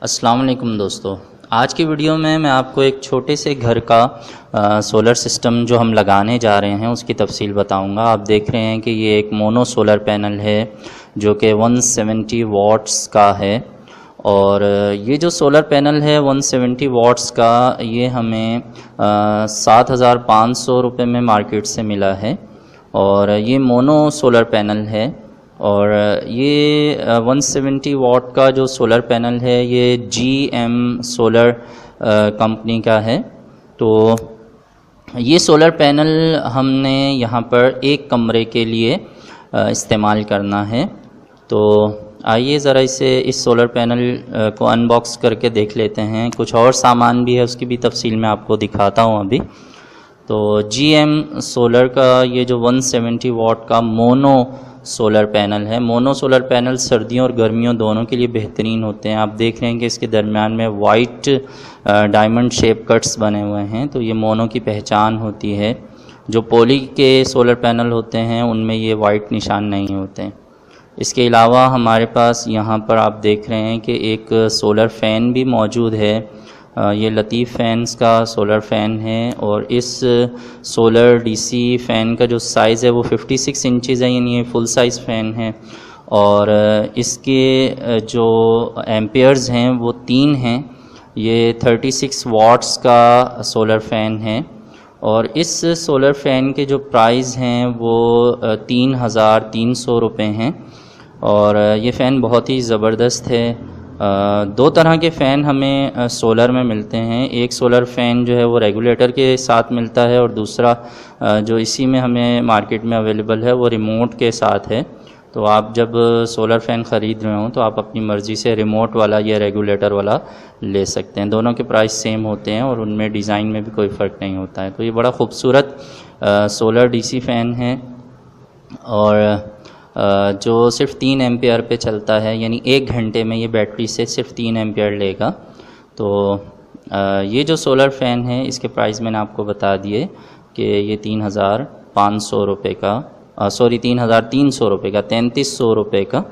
अस्सलाम वालेकुम दोस्तों। आज की वीडियो में मैं आपको एक छोटे से घर का सोलर सिस्टम जो हम लगाने जा रहे हैं उसकी तफसील बताऊंगा। आप देख रहे हैं कि ये एक मोनो सोलर पैनल है जो कि 170 वाट्स का है। और ये जो सोलर पैनल है 170 वाट्स का, ये हमें 7,500 रुपये में मार्केट से मिला है। और ये मोनो सोलर पैनल है और ये 170 वाट का जो सोलर पैनल है ये GM सोलर कंपनी का है। तो ये सोलर पैनल हमने यहाँ पर एक कमरे के लिए इस्तेमाल करना है। तो आइए ज़रा इस सोलर पैनल को अनबॉक्स करके देख लेते हैं। कुछ और सामान भी है, उसकी भी तफसील मैं आपको दिखाता हूँ अभी। तो GM सोलर का ये जो 170 वाट का मोनो सोलर पैनल है। मोनो सोलर पैनल सर्दियों और गर्मियों दोनों के लिए बेहतरीन होते हैं। आप देख रहे हैं कि इसके दरमियान में वाइट डायमंड शेप कट्स बने हुए हैं, तो ये मोनो की पहचान होती है। जो पॉली के सोलर पैनल होते हैं उनमें ये वाइट निशान नहीं होते हैं। इसके अलावा हमारे पास यहाँ पर आप देख रहे हैं कि एक सोलर फ़ैन भी मौजूद है। ये लतीफ़ फ़ैन्स का सोलर फ़ैन है और इस सोलर DC फ़ैन का जो साइज़ है वो 56 इंचज़ है, यानी ये फुल साइज़ फ़ैन है। और इसके जो एम्पेयर्स हैं वो 3 हैं। ये 36 वाट्स का सोलर फ़ैन है और इस सोलर फ़ैन के जो प्राइस हैं वो 3,300 रुपये हैं। और ये फ़ैन बहुत ही ज़बरदस्त है। दो तरह के फ़ैन हमें सोलर में मिलते हैं। एक सोलर फ़ैन जो है वो रेगुलेटर के साथ मिलता है और दूसरा जो इसी में हमें मार्केट में अवेलेबल है वो रिमोट के साथ है। तो आप जब सोलर फ़ैन ख़रीद रहे हो तो आप अपनी मर्ज़ी से रिमोट वाला या रेगुलेटर वाला ले सकते हैं। दोनों के प्राइस सेम होते हैं और उनमें डिज़ाइन में भी कोई फ़र्क नहीं होता है। तो ये बड़ा ख़ूबसूरत सोलर DC फ़ैन है और जो सिर्फ 3 एम्पेयर पे चलता है, यानी 1 घंटे में ये बैटरी से सिर्फ 3 एम्पेयर लेगा। तो ये जो सोलर फ़ैन है इसके प्राइस मैंने आपको बता दिए कि ये 3,500 रुपये का 3,300 रुपये का 3,300 रुपये का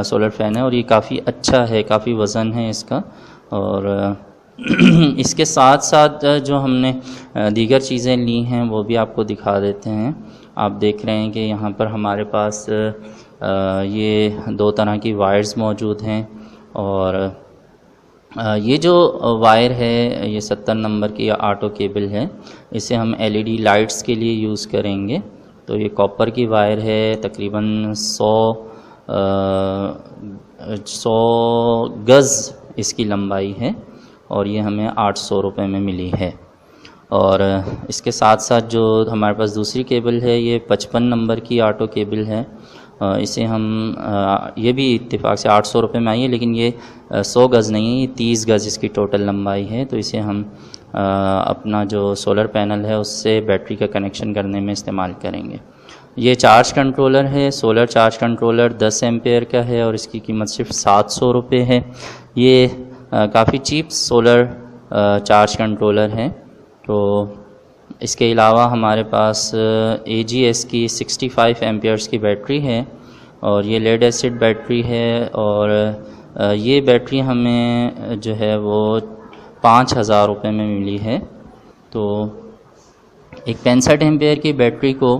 सोलर फ़ैन है। और ये काफ़ी अच्छा है, काफ़ी वज़न है इसका। और इसके साथ साथ जो हमने दीगर चीज़ें ली हैं वो भी आपको दिखा देते हैं। आप देख रहे हैं कि यहाँ पर हमारे पास ये 2 तरह की वायर्स मौजूद हैं। और ये जो वायर है ये 70 नंबर की ऑटो केबल है। इसे हम LED लाइट्स के लिए यूज़ करेंगे। तो ये कॉपर की वायर है, तकरीबन 100 गज़ इसकी लंबाई है और ये हमें 800 रुपये में मिली है। और इसके साथ साथ जो हमारे पास दूसरी केबल है ये 55 नंबर की ऑटो केबल है। इसे हम ये भी इत्तेफाक से 800 रुपये में आई है, लेकिन ये 100 गज़ नहीं है, ये 30 गज़ इसकी टोटल लंबाई है। तो इसे हम अपना जो सोलर पैनल है उससे बैटरी का कनेक्शन करने में इस्तेमाल करेंगे। ये चार्ज कंट्रोलर है, सोलर चार्ज कंट्रोलर 10 एम्पेयर का है और इसकी कीमत सिर्फ 700 रुपये है। ये काफ़ी चीप सोलर चार्ज कंट्रोलर है। तो इसके अलावा हमारे पास AGS की 65 एम्पेयर्स की बैटरी है और ये लेड एसिड बैटरी है। और ये बैटरी हमें जो है वो 5,000 रुपये में मिली है। तो एक 65 एम्पेयर की बैटरी को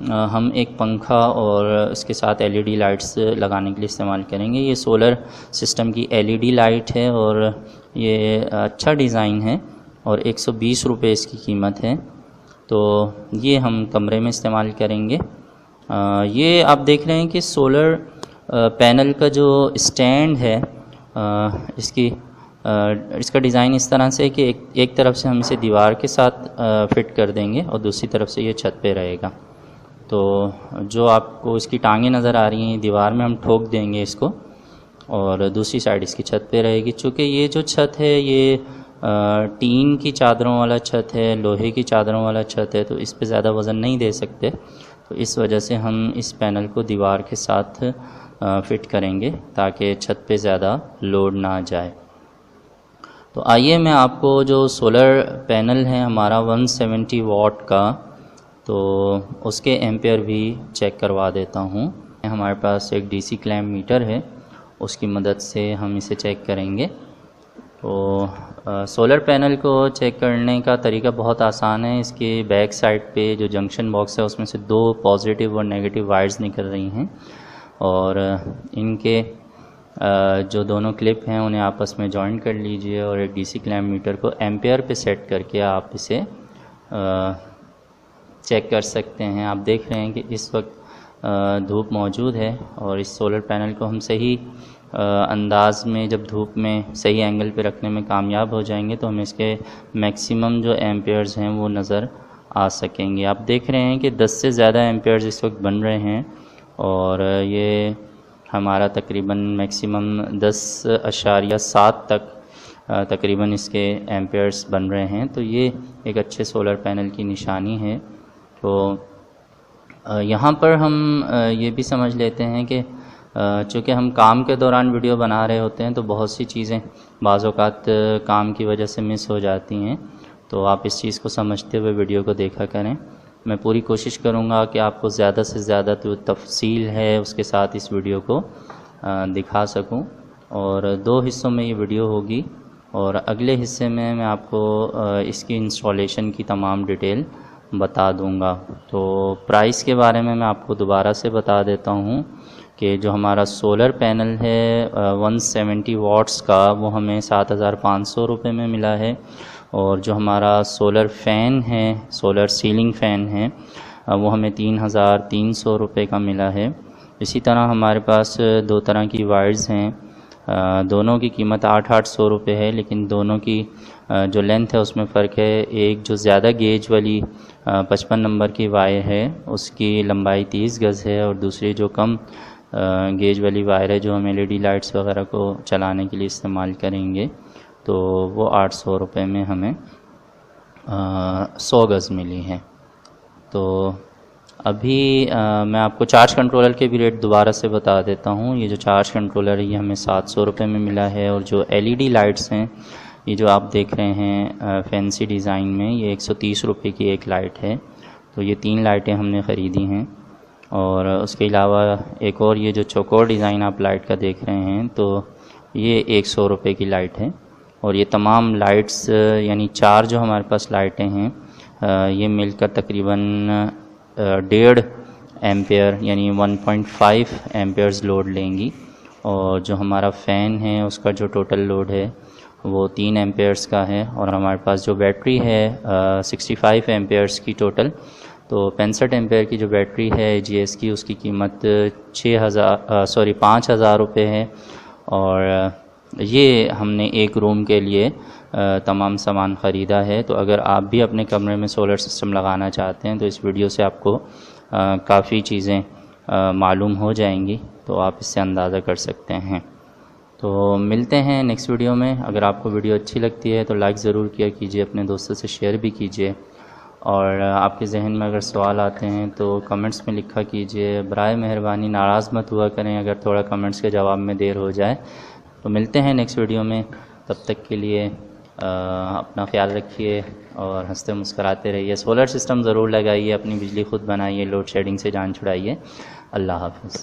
हम एक पंखा और इसके साथ LED लाइट्स लगाने के लिए इस्तेमाल करेंगे। ये सोलर सिस्टम की LED लाइट है और ये अच्छा डिज़ाइन है और 120 रुपये इसकी कीमत है। तो ये हम कमरे में इस्तेमाल करेंगे। ये आप देख रहे हैं कि सोलर पैनल का जो स्टैंड है इसका डिज़ाइन इस तरह से है कि एक तरफ से हम इसे दीवार के साथ फिट कर देंगे और दूसरी तरफ से ये छत पे रहेगा। तो जो आपको इसकी टांगें नज़र आ रही हैं दीवार में हम ठोक देंगे इसको और दूसरी साइड इसकी छत पे रहेगी। चूँकि ये जो छत है ये टीन की चादरों वाला छत है, लोहे की चादरों वाला छत है, तो इस पे ज़्यादा वज़न नहीं दे सकते। तो इस वजह से हम इस पैनल को दीवार के साथ फिट करेंगे ताकि छत पे ज़्यादा लोड ना जाए। तो आइए मैं आपको जो सोलर पैनल है हमारा 170 वाट का, तो उसके एम्पेयर भी चेक करवा देता हूँ। हमारे पास एक DC क्लैम्प मीटर है, उसकी मदद से हम इसे चेक करेंगे। तो सोलर पैनल को चेक करने का तरीका बहुत आसान है। इसके बैक साइड पे जो जंक्शन बॉक्स है उसमें से 2 पॉजिटिव और नेगेटिव वायर्स निकल रही हैं और इनके जो दोनों क्लिप हैं उन्हें आपस में जॉइन कर लीजिए और एक डीसी क्लैम्प मीटर को एम्पेयर पे सेट करके आप इसे चेक कर सकते हैं। आप देख रहे हैं कि इस वक्त धूप मौजूद है और इस सोलर पैनल को हम सही अंदाज में जब धूप में सही एंगल पे रखने में कामयाब हो जाएंगे तो हमें इसके मैक्सिमम जो एम्पेयर्स हैं वो नज़र आ सकेंगे। आप देख रहे हैं कि 10 से ज़्यादा एम्पेयर्स इस वक्त बन रहे हैं और ये हमारा तकरीबन मैक्सिमम 10.7 तक तकरीबन इसके एम्पेयर्स बन रहे हैं। तो ये एक अच्छे सोलर पैनल की निशानी है। तो यहाँ पर हम ये भी समझ लेते हैं कि चूँकि हम काम के दौरान वीडियो बना रहे होते हैं तो बहुत सी चीज़ें बाज़ औक़ात काम की वजह से मिस हो जाती हैं। तो आप इस चीज़ को समझते हुए वीडियो को देखा करें। मैं पूरी कोशिश करूँगा कि आपको ज़्यादा से ज़्यादा जो तफसील है उसके साथ इस वीडियो को दिखा सकूँ। और 2 हिस्सों में ये वीडियो होगी और अगले हिस्से में मैं आपको इसकी इंस्टॉलेशन की तमाम डिटेल बता दूंगा। तो प्राइस के बारे में मैं आपको दोबारा से बता देता हूँ कि जो हमारा सोलर पैनल है 170 वाट्स का वो हमें 7,500 रुपये में मिला है और जो हमारा सोलर फ़ैन है, सोलर सीलिंग फ़ैन है, वो हमें 3,300 रुपये का मिला है। इसी तरह हमारे पास 2 तरह की वायर्स हैं, दोनों की कीमत 800 रुपये है, लेकिन दोनों की जो लेंथ है उसमें फ़र्क है। एक जो ज़्यादा गेज वाली 55 नंबर की वायर है उसकी लंबाई 30 गज़ है और दूसरी जो कम गेज वाली वायर है जो हम LED लाइट्स वगैरह को चलाने के लिए इस्तेमाल करेंगे तो वो 800 रुपये में हमें 100 गज़ मिली है। तो अभी मैं आपको चार्ज कंट्रोलर के भी रेट दोबारा से बता देता हूँ। ये जो चार्ज कंट्रोलर है ये हमें 700 रुपये में मिला है और जो LED लाइट्स हैं ये जो आप देख रहे हैं फैंसी डिज़ाइन में, ये 130 रुपये की एक लाइट है। तो ये 3 लाइटें हमने ख़रीदी हैं और उसके अलावा एक और ये जो चौकोर डिज़ाइन आप लाइट का देख रहे हैं तो ये 100 रुपये की लाइट है। और ये तमाम लाइट्स यानी 4 जो हमारे पास लाइटें हैं ये मिलकर तकरीबन 1.5 एम्पेयर यानी 1.5 एम्पेयर्स लोड लेंगी और जो हमारा फ़ैन है उसका जो टोटल लोड है वो 3 एम्पेयर्स का है और हमारे पास जो बैटरी है 65 एम्पेयर्स की टोटल, तो 65 एम्पेयर की जो बैटरी है GS की उसकी कीमत 5,000 रुपये है। और ये हमने एक रूम के लिए तमाम सामान ख़रीदा है। तो अगर आप भी अपने कमरे में सोलर सिस्टम लगाना चाहते हैं तो इस वीडियो से आपको काफ़ी चीज़ें मालूम हो जाएंगी, तो आप इससे अंदाज़ा कर सकते हैं। तो मिलते हैं नेक्स्ट वीडियो में। अगर आपको वीडियो अच्छी लगती है तो लाइक ज़रूर किया कीजिए, अपने दोस्तों से शेयर भी कीजिए और आपके जहन में अगर सवाल आते हैं तो कमेंट्स में लिखा कीजिए। बराए मेहरबानी नाराज़ मत हुआ करें अगर थोड़ा कमेंट्स के जवाब में देर हो जाए। तो मिलते हैं नेक्स्ट वीडियो में, तब तक के लिए अपना ख्याल रखिए और हंसते मुस्कराते रहिए। सोलर सिस्टम ज़रूर लगाइए, अपनी बिजली खुद बनाइए, लोड शेडिंग से जान छुड़ाइए। अल्लाह हाफ़िज़।